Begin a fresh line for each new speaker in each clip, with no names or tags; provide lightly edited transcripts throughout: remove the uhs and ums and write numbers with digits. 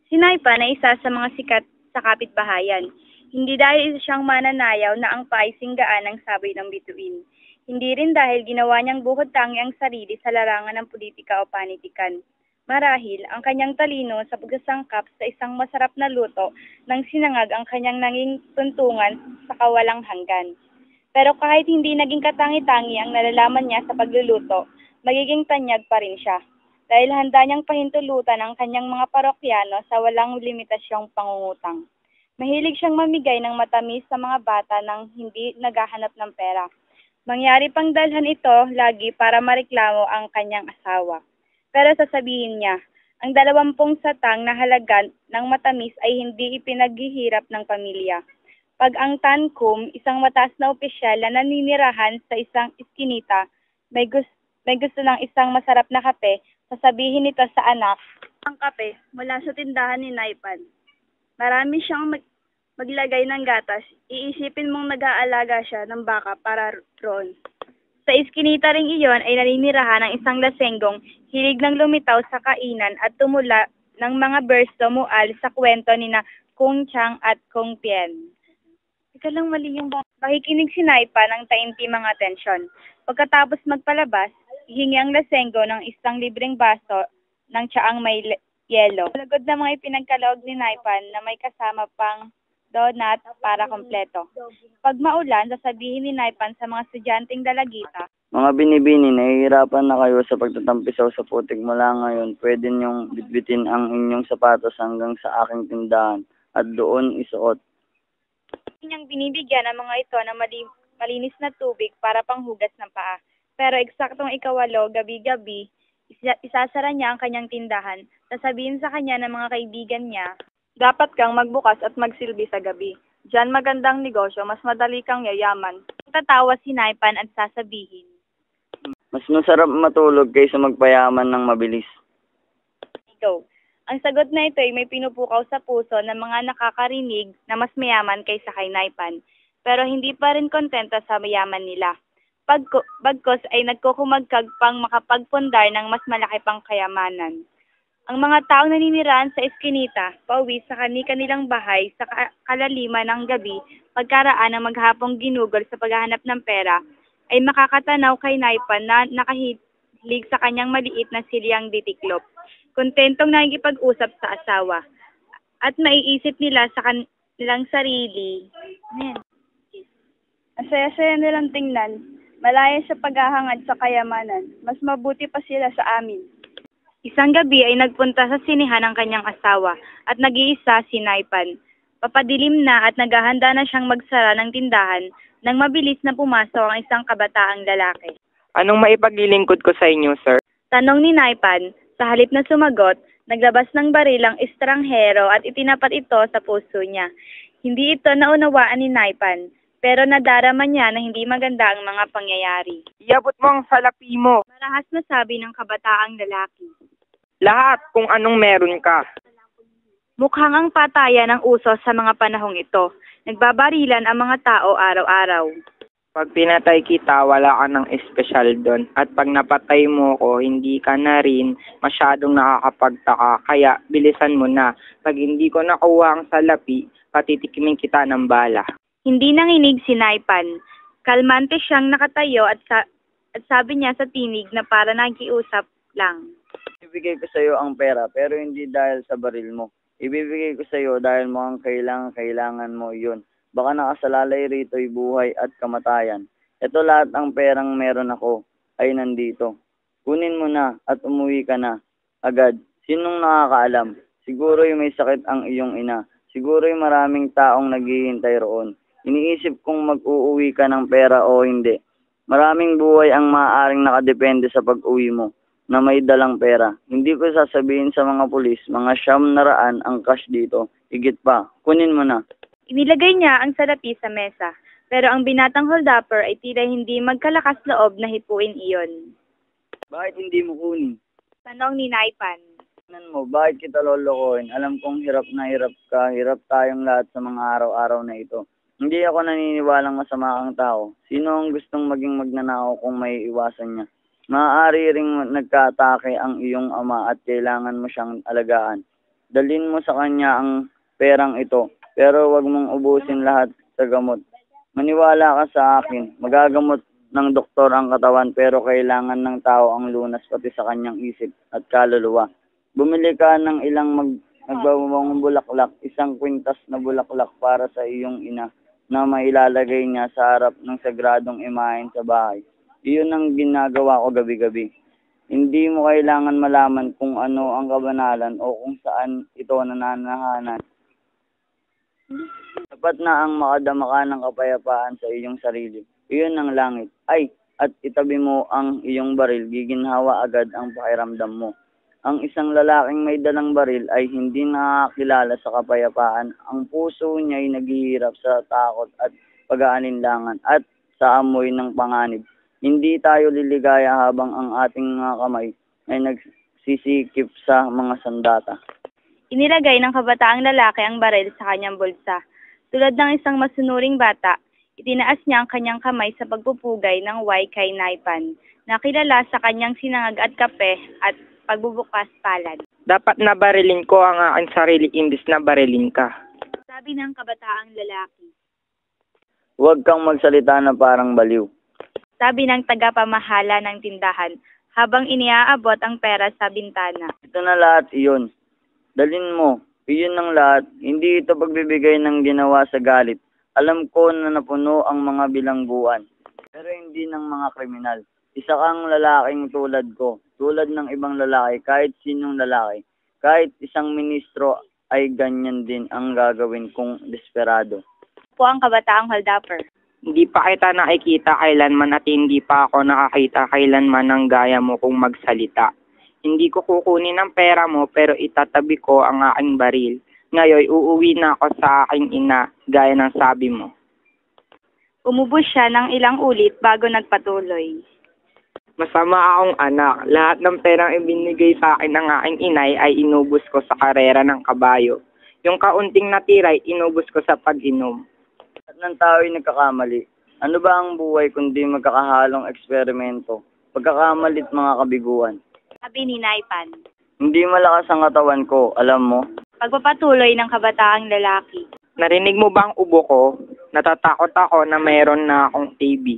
Si Naipan ay isa sa mga sikat sa kapitbahayan. Hindi dahil isa siyang mananayaw na ang paay singgaan ng sabay ng bituin. Hindi rin dahil ginawa niyang buhod tangi ang sarili sa larangan ng politika o panitikan. Marahil, ang kanyang talino sa pagsasangkap sa isang masarap na luto nang sinangag ang kanyang naging tuntungan sa kawalang hanggan. Pero kahit hindi naging katangi-tangi ang nalalaman niya sa pagluluto, magiging tanyag pa rin siya. Dahil handa niyang pahintulutan ang kanyang mga parokyano sa walang limitasyong pangungutang. Mahilig siyang mamigay ng matamis sa mga bata nang hindi naghahanap ng pera. Mangyari pang dalhan ito lagi para mareklamo ang kanyang asawa. Pero sasabihin niya, ang 20 satang na halaga ng matamis ay hindi ipinaghihirap ng pamilya. Pag ang tankum, isang mataas na opisyal na naninirahan sa isang iskinita, may gusto ng isang masarap na kape, sasabihin nito sa anak, ang kape mula sa tindahan ni Naipan. Marami siyang maglagay ng gatas, iisipin mong nag-aalaga siya ng baka para roon. Sa iskinita ring iyon ay naninirahan ng isang lasenggong hilig ng lumitaw sa kainan at tumula ng mga berso mual sa kwento ni na Kung Chang at Kung Tien. Ika lang mali yung makikinig si Naipan ng taimtimang atensyon. Pagkatapos magpalabas, hihingi ang lasenggo ng isang libreng baso ng tsaang may yelo. Lagod na mga ipinagkaloob ni Naipan na may kasama pang donut para kompleto. Pag maulan, sasabihin ni Naipan sa mga estudyanteng dalagita,
mga binibini, nahihirapan na kayo sa pagtatampisaw sa putik mula ngayon. Pwede niyong bitbitin ang inyong sapatos hanggang sa aking tindahan at doon isuot.
Niyang binibigyan ang mga ito ng malinis na tubig para panghugas ng paa. Pero eksaktong 8, gabi-gabi, isasara niya ang kanyang tindahan. Sasabihin sa kanya ng mga kaibigan niya, dapat kang magbukas at magsilbi sa gabi. Diyan magandang negosyo, mas madali kang yayaman. Tatawa si Naipan at sasabihin,
mas masarap matulog kaysa magpayaman ng mabilis.
Ikaw. Ang sagot na ito ay may pinupukaw sa puso ng mga nakakarinig na mas mayaman kaysa kay Naipan. Pero hindi pa rin kontento sa mayaman nila. Bagkos ay nagkukumagkag pang makapagpundar ng mas malaki pang kayamanan. Ang mga taong naninirahan sa eskinita, pauwi sa kanilang bahay sa kalaliman ng gabi, pagkaraan ng maghapong ginugol sa paghahanap ng pera, ay makakatanaw kay Naipan na nakahilig sa kanyang maliit na silyang ditiklop. Kontentong nakikipag-usap sa asawa. At maiisip nila sa kanilang sarili, ang saya-saya nilang tingnan, malaya sa paghahangad sa kayamanan, mas mabuti pa sila sa amin. Isang gabi ay nagpunta sa sinihan ang kanyang asawa at nag-iisa si Naipan. Papadilim na at naghahanda na siyang magsara ng tindahan nang mabilis na pumasok ang isang kabataang lalaki.
Anong maipaglilingkod ko sa inyo, sir?
Tanong ni Naipan. Sa halip na sumagot, naglabas ng baril ang estranghero at itinapat ito sa puso niya. Hindi ito naunawaan ni Naipan, pero nadarama niya na hindi maganda ang mga pangyayari.
Iabot mo ang salapi mo.
Marahas na sabi ng kabataang lalaki.
Lahat kung anong meron ka.
Mukhang ang patayan ang uso sa mga panahong ito. Nagbabarilan ang mga tao araw-araw.
Pag pinatay kita, wala ka ng espesyal doon. At pag napatay mo ko, hindi ka na rin masyadong nakakapagtaka. Kaya bilisan mo na. Pag hindi ko nakuha ang salapi, patitikimin kita ng bala.
Hindi nanginig si Naipan. Kalmante siyang nakatayo at sabi niya sa tinig na para nakiusap lang.
Ibibigay ko sa iyo ang pera pero hindi dahil sa baril mo. Ibibigay ko sa iyo dahil mukhang kailangan mo yun. Baka nakasalalay rito'y buhay at kamatayan. Ito lahat ang perang meron ako ay nandito. Kunin mo na at umuwi ka na. Agad. Sinong nakakaalam? Siguro yung may sakit ang iyong ina. Siguro yung maraming taong naghihintay roon. Iniisip kung mag-uuwi ka ng pera o hindi. Maraming buhay ang maaaring nakadepende sa pag-uwi mo na may dalang pera. Hindi ko sasabihin sa mga pulis, mga 900 ang cash dito. Higit pa. Kunin mo na.
Inilagay niya ang salapi sa mesa, pero ang binatang holdupper ay tila hindi magkalakas loob na hipuin iyon.
Bakit hindi mo kunin?
Tanong ni Naipan.
Tingnan mo, bakit kita lolokohin? Alam kong hirap na hirap ka, hirap tayong lahat sa mga araw-araw na ito. Hindi ako naniniwalang masama kang tao. Sino ang gustong maging magnanakaw kung may iwasan niya? Maaari ring nagkatake ang iyong ama at kailangan mo siyang alagaan. Dalhin mo sa kanya ang perang ito, pero wag mong ubusin lahat sa gamot. Maniwala ka sa akin, magagamot ng doktor ang katawan pero kailangan ng tao ang lunas pati sa kanyang isip at kaluluwa. Bumili ka ng ilang nagbabawang bulaklak, 1 kwintas na bulaklak para sa iyong ina na mailalagay niya sa harap ng sagradong imahen sa bahay. Iyon ang ginagawa ko gabi-gabi. Hindi mo kailangan malaman kung ano ang kabanalan o kung saan ito nananahanan. Dapat na ang makadama ka ng kapayapaan sa iyong sarili. Iyon ang langit. Ay, at itabi mo ang iyong baril, giginhawa agad ang pakiramdam mo. Ang isang lalaking may dalang baril ay hindi nakakilala sa kapayapaan. Ang puso niya ay naghihirap sa takot at pag-aalinlangan at sa amoy ng panganib. Hindi tayo liligaya habang ang ating mga kamay ay nagsisikip sa mga sandata.
Inilagay ng kabataang lalaki ang baril sa kanyang bulsa. Tulad ng isang masunuring bata, itinaas niya ang kanyang kamay sa pagpupugay ng Y kay Naipan, na kilala sa kanyang sinangag at kape at pagbubukas palad.
Dapat na barilin ko ang aking sarili imbis na barilin ka.
Sabi ng kabataang lalaki.
Huwag kang magsalita na parang baliw.
Sabi ng tagapamahala ng tindahan habang iniaabot ang pera sa bintana.
Ito na lahat iyon. Dalhin mo. Iyon ang lahat. Hindi ito pagbibigay ng ginawa sa galit. Alam ko na napuno ang mga bilangguan. Pero hindi ng mga kriminal. Isa kang lalaking tulad ko. Tulad ng ibang lalaki, kahit sinong lalaki. Kahit isang ministro ay ganyan din ang gagawin kong desperado.
Po ang kabataang holdupper.
Hindi pa kita nakikita kailanman at hindi pa ako nakakita kailanman ng gaya mo kung magsalita. Hindi ko kukunin ang pera mo pero itatabi ko ang aking baril. Ngayon, uuwi na ako sa aking ina gaya ng sabi mo.
Umubos siya ng ilang ulit bago nagpatuloy.
Masama akong anak. Lahat ng perang ibinigay sa akin ng aking inay ay inubos ko sa karera ng kabayo. Yung kaunting natira ay inubos ko sa pag-inom.
At ng tao ay nagkakamali. Ano ba ang buhay kundi magkakahalong eksperimento, pagkakamalit mga kabiguan?
Sabi ni Naipan.
Hindi malakas ang katawan ko, alam mo?
Pagpapatuloy ng kabataang lalaki.
Narinig mo ba ang ubo ko? Natatakot ako na mayroon na akong TB.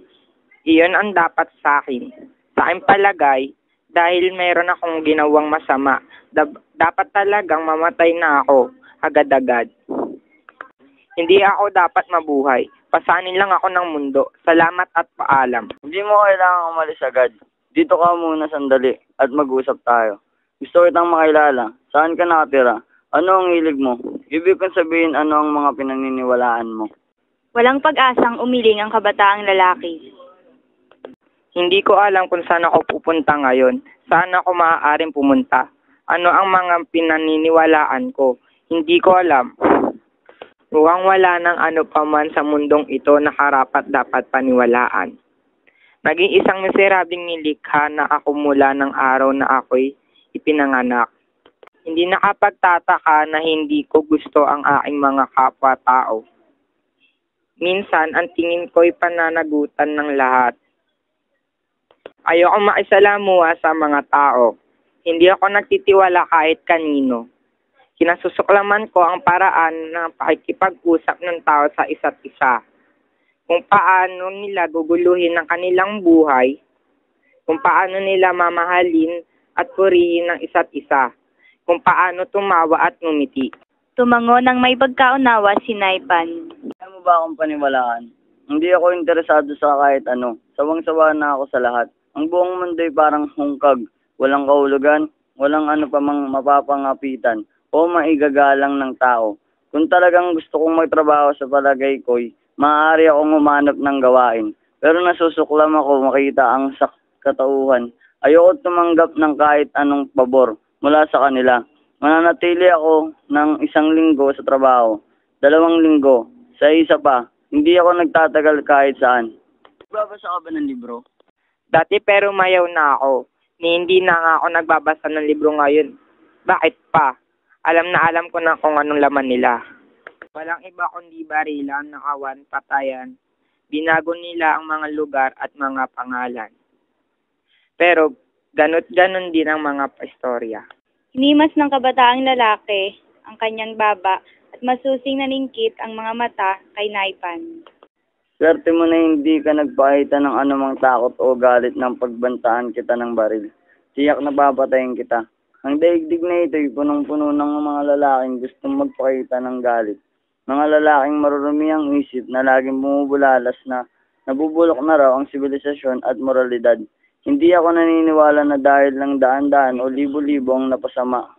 Iyon ang dapat sa akin. Sa aking palagay, dahil mayroon akong ginawang masama, dapat talagang mamatay na ako agad-agad. Hindi ako dapat mabuhay. Pasanin lang ako ng mundo. Salamat at paalam.
Hindi mo kailangang umalis agad. Dito ka muna sandali at mag-usap tayo. Gusto kitang makilala. Saan ka nakatira? Ano ang hilig mo? Ibig kong sabihin ano ang mga pinaniniwalaan mo.
Walang pag-asang umiling ang kabataang lalaki.
Hindi ko alam kung saan ako pupunta ngayon. Saan ako maaaring pumunta? Ano ang mga pinaniniwalaan ko? Hindi ko alam. Mukhang wala ng ano pa man sa mundong ito na karapat dapat paniwalaan. Naging isang miserabling nilikha na ako mula ng araw na ako'y ipinanganak. Hindi nakapagtataka na hindi ko gusto ang aking mga kapwa-tao. Minsan, ang tingin ko'y pananagutan ng lahat. Ayoko maisalamuha sa mga tao. Hindi ako nagtitiwala kahit kanino. Kinasusuklaman ko ang paraan ng pakikipag-usap ng tao sa isa't isa. Kung paano nila guguluhin ang kanilang buhay, kung paano nila mamahalin at purihin ng isa't isa, kung paano tumawa at ngumiti.
Tumango ng may pagkaunawa si Naipan.
Kaya mo ba akong paniwalaan? Hindi ako interesado sa kahit ano. Sawang-sawa na ako sa lahat. Ang buong mundo'y parang hungkag. Walang kahulugan, walang ano pa mang mapapangapitan o maigagalang ng tao. Kung talagang gusto kong magtrabaho sa palagay ko'y, maaari akong humanap ng gawain. Pero nasusuklam ako makita ang katauhan. Ayoko tumanggap ng kahit anong pabor mula sa kanila. Mananatili ako ng 1 linggo sa trabaho, 2 linggo, sa isa pa. Hindi ako nagtatagal kahit saan. Nagbabasa ka ba ng libro?
Dati pero mayaw na ako. Hindi na nga ako nagbabasa ng libro ngayon. Bakit pa? Alam ko na kung anong laman nila. Walang iba kundi barilan, nakawan, patayan. Binago nila ang mga lugar at mga pangalan. Pero, ganun din ang mga istorya.
Hinimas ng kabataang lalaki ang kanyang baba at masusing naningkit ang mga mata kay Naipan.
Swerte mo na hindi ka nagpakita ng anumang takot o galit ng pagbantaan kita ng baril. Tiyak na papatayin kita. Ang daigdig na ito'y punong-puno ng mga lalaking gustong magpakita ng galit. Mga lalaking marurumi ang isip na laging bumubulalas na nabubulok na raw ang sibilisasyon at moralidad. Hindi ako naniniwala na dahil lang daan-daan o libo-libo ang napasama.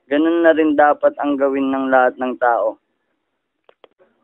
Ganun na rin dapat ang gawin ng lahat ng tao.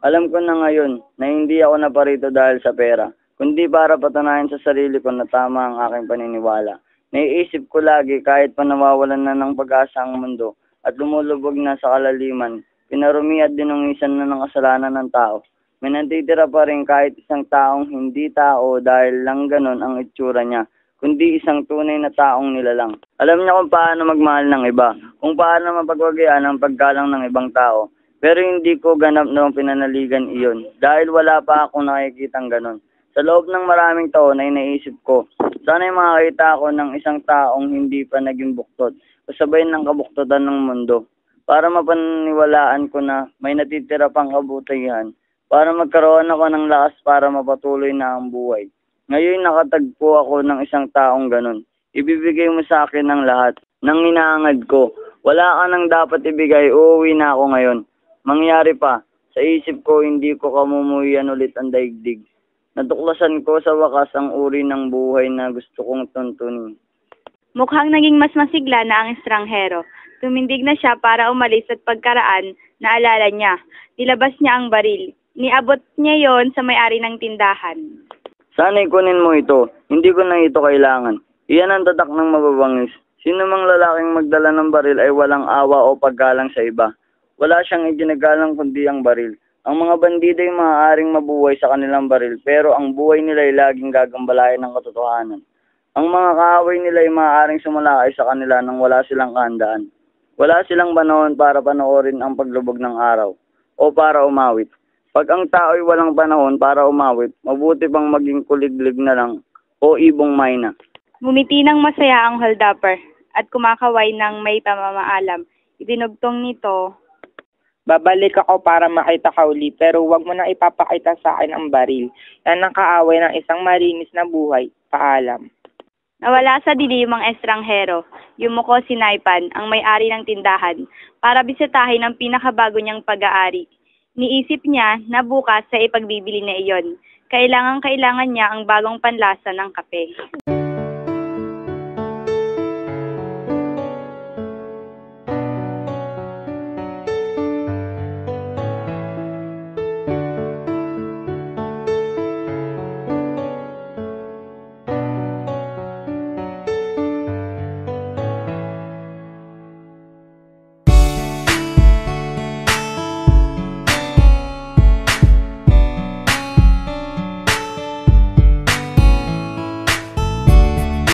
Alam ko na ngayon na hindi ako naparito dahil sa pera, kundi para patunayan sa sarili ko na tama ang aking paniniwala. Naiisip ko lagi kahit pa nawawalan na ng pag-asa ang mundo at lumulubog na sa kalaliman, pinarumi at dinungisan na ng kasalanan ng tao. May natitira pa rin kahit isang taong hindi tao dahil lang ganon ang itsura niya, kundi isang tunay na taong nilalang. Alam niya kung paano magmahal ng iba, kung paano mapagwagayan ang paggalang ng ibang tao. Pero hindi ko ganap noong pinanaligan iyon dahil wala pa akong nakikitang ganon. Sa loob ng maraming taon ay naisip ko, sana'y makakita ako ng isang taong hindi pa naging buktot, kasabay ng kabuktotan ng mundo, para mapaniwalaan ko na may natitira pang kabutihan, para magkaroon ako ng lakas para mapatuloy na ang buhay. Ngayon nakatagpo ako ng isang taong ganon. Ibibigay mo sa akin ang lahat ng inaangad ko. Wala ka nang dapat ibigay, uuwi na ako ngayon. Mangyari pa, sa isip ko hindi ko kamumuhian ulit ang daigdig. Natuklasan ko sa wakas ang uri ng buhay na gusto kong tuntunin.
Mukhang naging mas masigla na ang estranghero. Tumindig na siya para umalis at pagkaraan, naalala niya. Nilabas niya ang baril. Niabot niya yon sa may-ari ng tindahan.
Sana'y kunin mo ito. Hindi ko na ito kailangan. Iyan ang tatak ng mababangis. Sino mang lalaking magdala ng baril ay walang awa o paggalang sa iba. Wala siyang iginagalang kundi ang baril. Ang mga bandido ay maaaring mabuhay sa kanilang baril pero ang buhay nila ay laging gagambalayan ng katotohanan. Ang mga kaaway nila ay maaaring sumalakay sa kanila nang wala silang kahandaan. Wala silang panahon para panoorin ang paglubog ng araw o para umawit. Pag ang tao ay walang panahon para umawit, mabuti pang maging kuliglig na lang o ibong mayna.
Ngumiti ng masaya ang holdupper at kumakaway ng may pamamaalam. Idinugtong nito,
Babalik ako para makita ka uli, pero huwag mo na ipapakita sa akin ang baril. Yan ang kaaway ng isang malinis na buhay. Paalam.
nawala sa dilim ang estranghero. Yumuko si Naipan, ang may-ari ng tindahan, para bisitahin ang pinakabago niyang pag-aari. Niisip niya na bukas sa ipagbibili na iyon. Kailangan niya ang bagong panlasa ng kape.